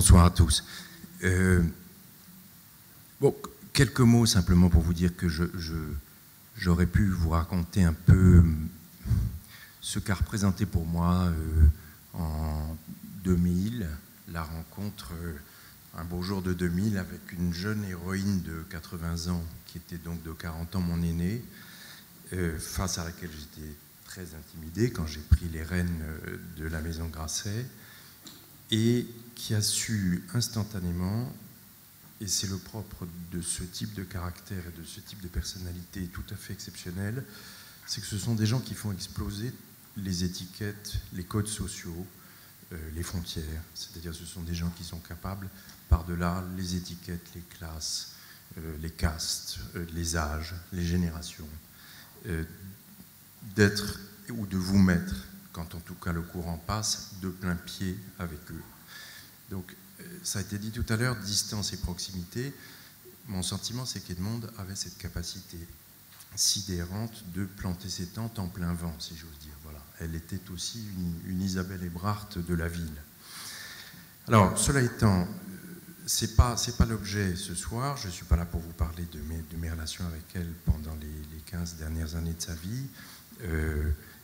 Bonsoir à tous. Bon, quelques mots simplement pour vous dire que j'aurais pu vous raconter un peu ce qu'a représenté pour moi en 2000, la rencontre, un beau jour de 2000, avec une jeune héroïne de 80 ans, qui était donc de 40 ans mon aînée, face à laquelle j'étais très intimidé quand j'ai pris les rênes de la maison Grasset, et qui a su instantanément, et c'est le propre de ce type de caractère et de ce type de personnalité tout à fait exceptionnelle, c'est que ce sont des gens qui font exploser les étiquettes, les codes sociaux, les frontières. C'est-à-dire ce sont des gens qui sont capables, par-delà les étiquettes, les classes, les castes, les âges, les générations, d'être ou de vous mettre, quand en tout cas le courant passe, de plein pied avec eux. Donc, ça a été dit tout à l'heure, distance et proximité. Mon sentiment, c'est qu'Edmond avait cette capacité sidérante de planter ses tentes en plein vent, si j'ose dire. Voilà. Elle était aussi une Isabelle Ebrard de la ville. Alors, cela étant, c'est pas l'objet ce soir. Je ne suis pas là pour vous parler de mes relations avec elle pendant les 15 dernières années de sa vie.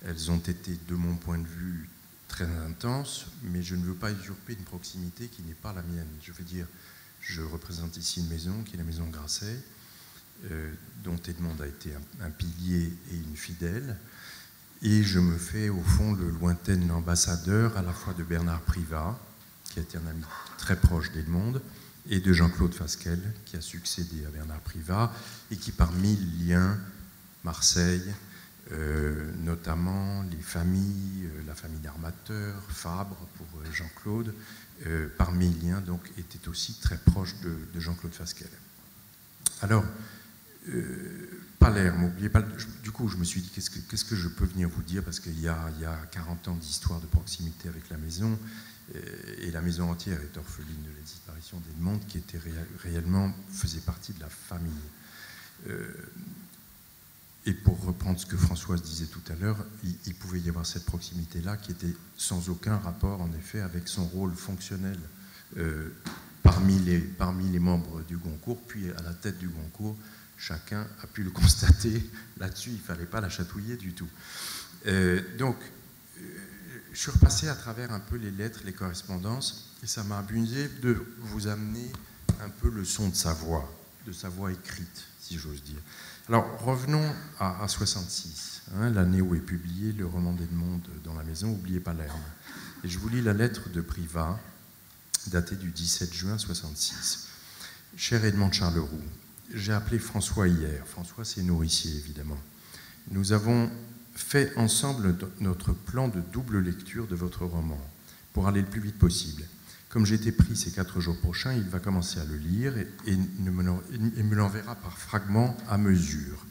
Elles ont été, de mon point de vue, très intenses, mais je ne veux pas usurper une proximité qui n'est pas la mienne. Je veux dire, je représente ici une maison qui est la maison Grasset, dont Edmond a été un pilier et une fidèle, et je me fais au fond le lointain ambassadeur à la fois de Bernard Privat, qui a été un ami très proche d'Edmond, et de Jean-Claude Fasquelle, qui a succédé à Bernard Privat, et qui par mille liens, Marseille, notamment les familles, la famille d'armateurs, Fabre pour Jean-Claude, parmi les liens, donc, était aussi très proche de Jean-Claude Fasquelle. Alors, Palerme, n'oubliez pas, du coup, je me suis dit, qu'est-ce que je peux venir vous dire, parce qu'il y a 40 ans d'histoire de proximité avec la maison, et la maison entière est orpheline de la disparition d'Edmond, qui était réellement, faisait partie de la famille. Et pour reprendre ce que Françoise disait tout à l'heure, il pouvait y avoir cette proximité-là qui était sans aucun rapport, en effet, avec son rôle fonctionnel parmi les membres du Goncourt, puis à la tête du Goncourt, chacun a pu le constater. Là-dessus, il ne fallait pas la chatouiller du tout. Donc, je suis repassé à travers un peu les lettres, les correspondances, et ça m'a amusé de vous amener un peu le son de sa voix écrite, si j'ose dire. Alors, revenons à 66, l'année où est publié le roman d'Edmond dans la maison, Oubliez Palerme. Et je vous lis la lettre de Privat, datée du 17 juin 66. Cher Edmond Charleroux, j'ai appelé François hier. François, c'est nourricier, évidemment. Nous avons fait ensemble notre plan de double lecture de votre roman, pour aller le plus vite possible. Comme j'ai été pris ces 4 jours prochains, il va commencer à le lire et me l'enverra par fragments à mesure.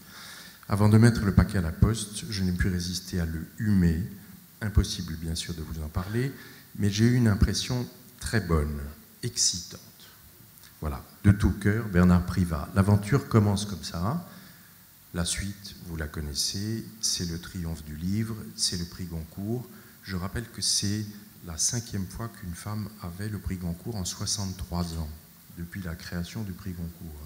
Avant de mettre le paquet à la poste, je n'ai pu résister à le humer. Impossible, bien sûr, de vous en parler, mais j'ai eu une impression très bonne, excitante. Voilà, de tout cœur, Bernard Privat. L'aventure commence comme ça. La suite, vous la connaissez, c'est le triomphe du livre, c'est le prix Goncourt. Je rappelle que c'est la 5e fois qu'une femme avait le prix Goncourt en 63 ans, depuis la création du prix Goncourt.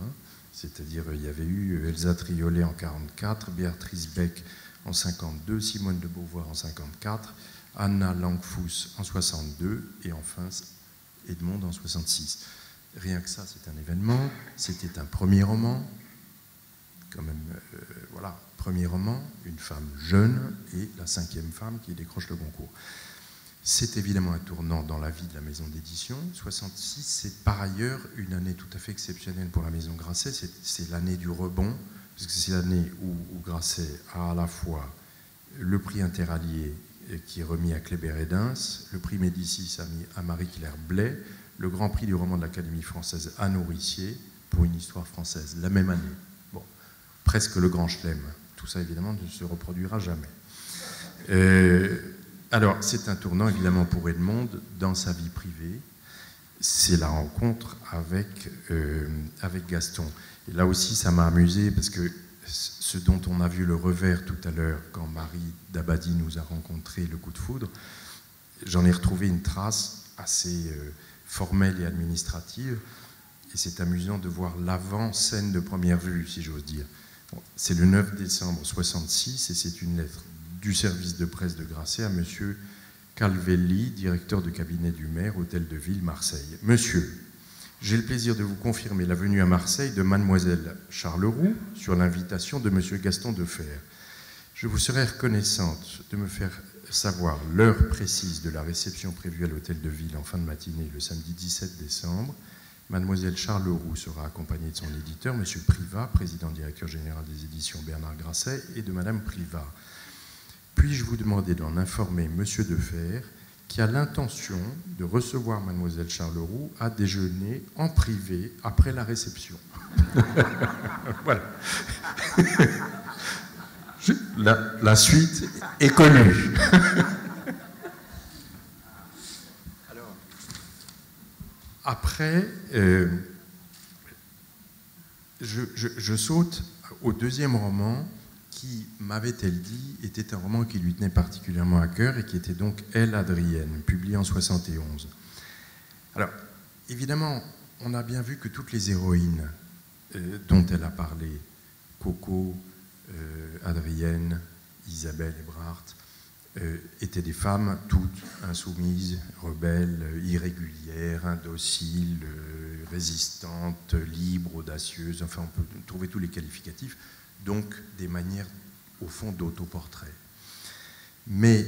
C'est-à-dire, il y avait eu Elsa Triolet en 44, Béatrice Beck en 52, Simone de Beauvoir en 54, Anna Langfuss en 62, et enfin Edmond en 66. Rien que ça, c'est un événement. C'était un premier roman, quand même, voilà, premier roman, une femme jeune, et la 5e femme qui décroche le Goncourt. C'est évidemment un tournant dans la vie de la maison d'édition. 66, c'est par ailleurs une année tout à fait exceptionnelle pour la maison Grasset. C'est l'année du rebond, parce que c'est l'année où Grasset a à la fois le prix Interallié qui est remis à Kléber Edens, le prix Médicis à Marie-Claire Blais, le grand prix du roman de l'Académie française à Nourricier pour une histoire française, la même année. Bon, presque le grand chelem. Tout ça, évidemment, ne se reproduira jamais. Alors, c'est un tournant, évidemment, pour Edmond dans sa vie privée. C'est la rencontre avec Gaston. Et là aussi, ça m'a amusé, parce que ce dont on a vu le revers tout à l'heure, quand Marie Dabadi nous a rencontré le coup de foudre, j'en ai retrouvé une trace assez formelle et administrative. Et c'est amusant de voir l'avant-scène de première vue, si j'ose dire. Bon, c'est le 9 décembre 1966 et c'est une lettre du service de presse de Grasset à Monsieur Calvelli, directeur de cabinet du maire, Hôtel de Ville, Marseille. Monsieur, j'ai le plaisir de vous confirmer la venue à Marseille de Mademoiselle Charleroux sur l'invitation de Monsieur Gaston Defferre. Je vous serais reconnaissante de me faire savoir l'heure précise de la réception prévue à l'Hôtel de Ville en fin de matinée le samedi 17 décembre. Mademoiselle Charleroux sera accompagnée de son éditeur, Monsieur Privat, président directeur général des éditions Bernard Grasset, et de Madame Privat. Puis-je vous demander d'en informer Monsieur Defferre qui a l'intention de recevoir Mademoiselle Charleroux à déjeuner en privé après la réception. Voilà. La suite est connue. Alors, après, je saute au deuxième roman qui, m'avait-elle dit, était un roman qui lui tenait particulièrement à cœur et qui était donc Elle, Adrienne, publié en 1971. Alors, évidemment, on a bien vu que toutes les héroïnes dont elle a parlé, Coco, Adrienne, Isabelle Ebrard, étaient des femmes toutes insoumises, rebelles, irrégulières, indociles, résistantes, libres, audacieuses, enfin on peut trouver tous les qualificatifs, donc des manières au fond d'autoportrait. Mais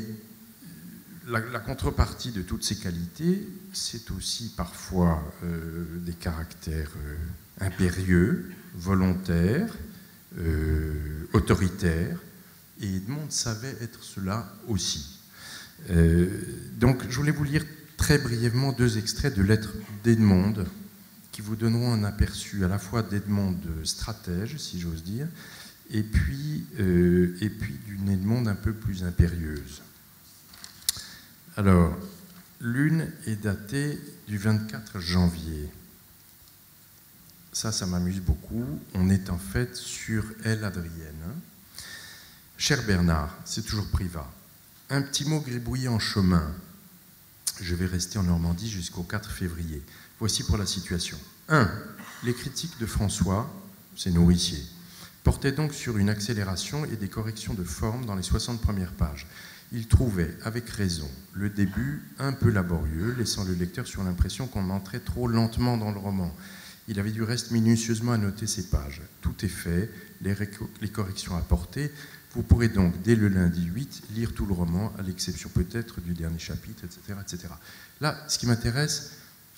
la contrepartie de toutes ces qualités, c'est aussi parfois des caractères impérieux, volontaires, autoritaire, et Edmond savait être cela aussi. Donc je voulais vous lire très brièvement 2 extraits de lettres d'Edmond qui vous donneront un aperçu à la fois d'Edmond stratège, si j'ose dire, et puis d'une Edmond un peu plus impérieuse. Alors, l'une est datée du 24 janvier. Ça m'amuse beaucoup. On est en fait sur Elle, Adrienne. Cher Bernard, c'est toujours Privat. Un petit mot gribouillé en chemin. Je vais rester en Normandie jusqu'au 4 février. Voici pour la situation. 1. Les critiques de François, ses nourriciers, portaient donc sur une accélération et des corrections de forme dans les 60 premières pages. Il trouvait, avec raison, le début un peu laborieux, laissant le lecteur sur l'impression qu'on entrait trop lentement dans le roman. Il avait du reste minutieusement annoté ces pages. Tout est fait, les corrections apportées. Vous pourrez donc, dès le lundi 8, lire tout le roman, à l'exception peut-être du dernier chapitre, etc., etc. Là, ce qui m'intéresse,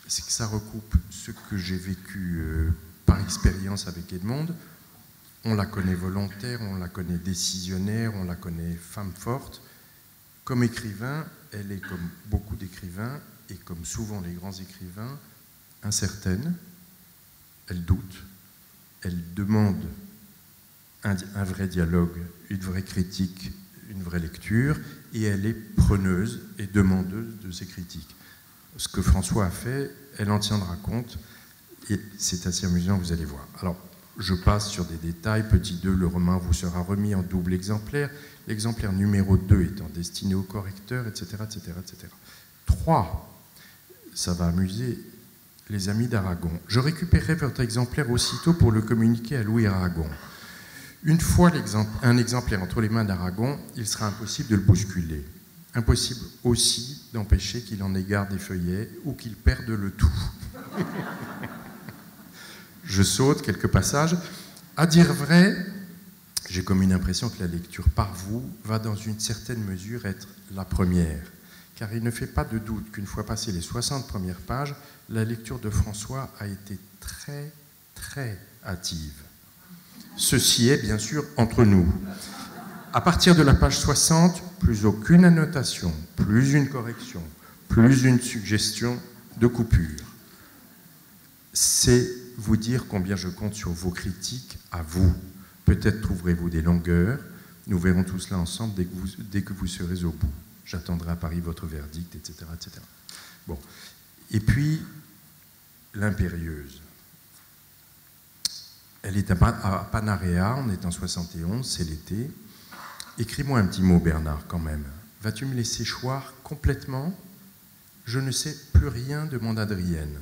c'est que ça recoupe ce que j'ai vécu par expérience avec Edmond. On la connaît volontaire, on la connaît décisionnaire, on la connaît femme forte. Comme écrivain, elle est comme beaucoup d'écrivains, et comme souvent les grands écrivains, incertaine. Elle doute, elle demande un vrai dialogue, une vraie critique, une vraie lecture, et elle est preneuse et demandeuse de ces critiques. Ce que François a fait, elle en tiendra compte, et c'est assez amusant, vous allez voir. Alors, je passe sur des détails. Petit 2, le roman vous sera remis en double exemplaire, l'exemplaire numéro 2 étant destiné au correcteur, etc., etc., etc. 3, ça va amuser les amis d'Aragon. Je récupérerai votre exemplaire aussitôt pour le communiquer à Louis Aragon. Une fois un exemplaire entre les mains d'Aragon, il sera impossible de le bousculer. Impossible aussi d'empêcher qu'il en égare des feuillets ou qu'il perde le tout. Je saute quelques passages. À dire vrai, j'ai comme une impression que la lecture par vous va dans une certaine mesure être la première, car il ne fait pas de doute qu'une fois passées les 60 premières pages, la lecture de François a été très, très hâtive. Ceci est bien sûr entre nous. À partir de la page 60, plus aucune annotation, plus une correction, plus une suggestion de coupure. C'est vous dire combien je compte sur vos critiques à vous. Peut-être trouverez-vous des longueurs. Nous verrons tout cela ensemble dès que vous serez au bout. J'attendrai à Paris votre verdict, etc., etc. Bon. Et puis, l'impérieuse. Elle est à Panarea, on est en 71, c'est l'été. Écris-moi un petit mot, Bernard, quand même. Vas-tu me laisser choir complètement ? Je ne sais plus rien de mon Adrienne.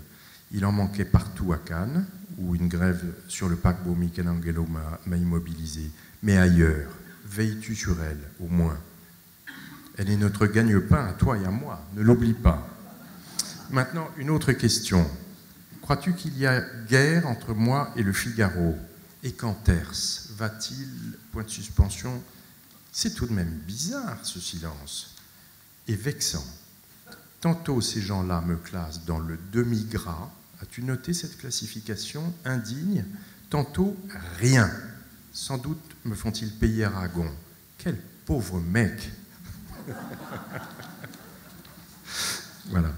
Il en manquait partout à Cannes, où une grève sur le paquebot Michelangelo m'a immobilisé. Mais ailleurs, veilles-tu sur elle, au moins. Elle est notre gagne-pain à toi et à moi, ne l'oublie pas. Maintenant, une autre question. Crois-tu qu'il y a guerre entre moi et le Figaro? Et quand Terce va-t-il, point de suspension? C'est tout de même bizarre, ce silence, et vexant. Tantôt, ces gens-là me classent dans le demi-gras. As-tu noté cette classification indigne? Tantôt, rien. Sans doute me font-ils payer Aragon. Quel pauvre mec! Voilà.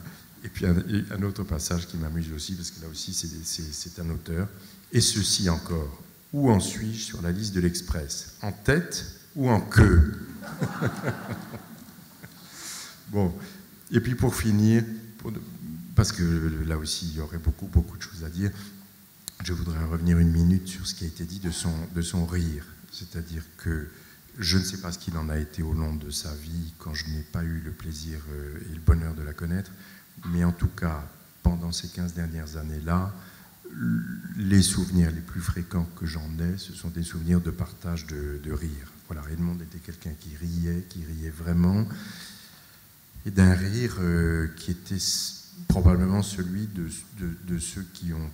Et puis un autre passage qui m'amuse aussi, parce que là aussi c'est un auteur. Et ceci encore. Où en suis-je sur la liste de l'Express? En tête ou en queue? Bon. Et puis pour finir, parce que là aussi il y aurait beaucoup de choses à dire, je voudrais revenir une minute sur ce qui a été dit de son rire. C'est-à-dire que je ne sais pas ce qu'il en a été au long de sa vie quand je n'ai pas eu le plaisir et le bonheur de la connaître, mais en tout cas, pendant ces 15 dernières années-là, les souvenirs les plus fréquents que j'en ai, ce sont des souvenirs de partage de rire. Voilà, Edmond était quelqu'un qui riait vraiment, et d'un rire qui était probablement celui de ceux qui ont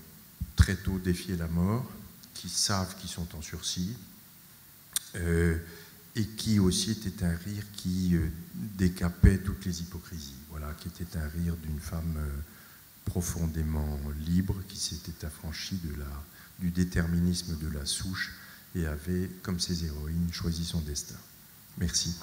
très tôt défié la mort, qui savent qu'ils sont en sursis, et qui aussi était un rire qui décapait toutes les hypocrisies, voilà, qui était un rire d'une femme profondément libre, qui s'était affranchie du déterminisme de la souche et avait, comme ses héroïnes, choisi son destin. Merci.